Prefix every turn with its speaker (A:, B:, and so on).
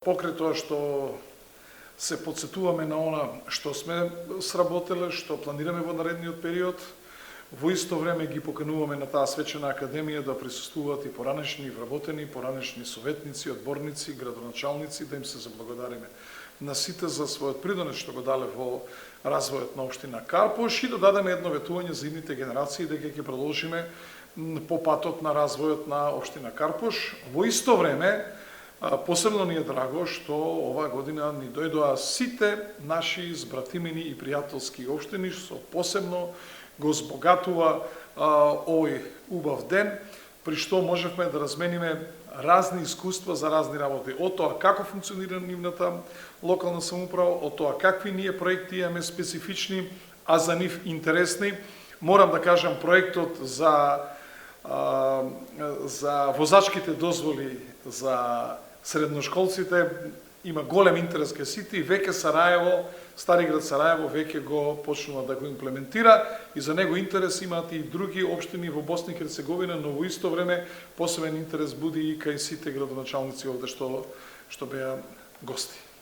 A: Покрај тоа што се подсетуваме на она што сме сработеле, што планираме во наредниот период, во исто време ги покануваме на таа свечена академија да присуствуваат и поранешни вработени, поранешни советници, одборници, градоначалници, да им се заблагодариме на сите за својот придонес што го дале во развојот на општина Карпош и да дадеме едно ветување за идните генерации дека ќе продолжиме по патот на развојот на општина Карпош. Во исто време, посебно ни е драго што оваа година ни дојдоа сите наши збратимени и пријателски општини, што посебно го збогатува овој убав ден, при што можевме да размениме разни искуства за разни работи, од тоа како функционира нивната локална самоуправа, од тоа какви ние проекти имаме специфични, а за нив интересни. Морам да кажам, проектот за возачките дозволи за средношколците има голем интерес кај сите и веќе Сараево, Стариград Сараево веќе го почнува да го имплементира и за него интерес имаат и други општини во Босна и Херцеговина, но во исто време посебен интерес буди и кај сите градоначалници овде што беа гости.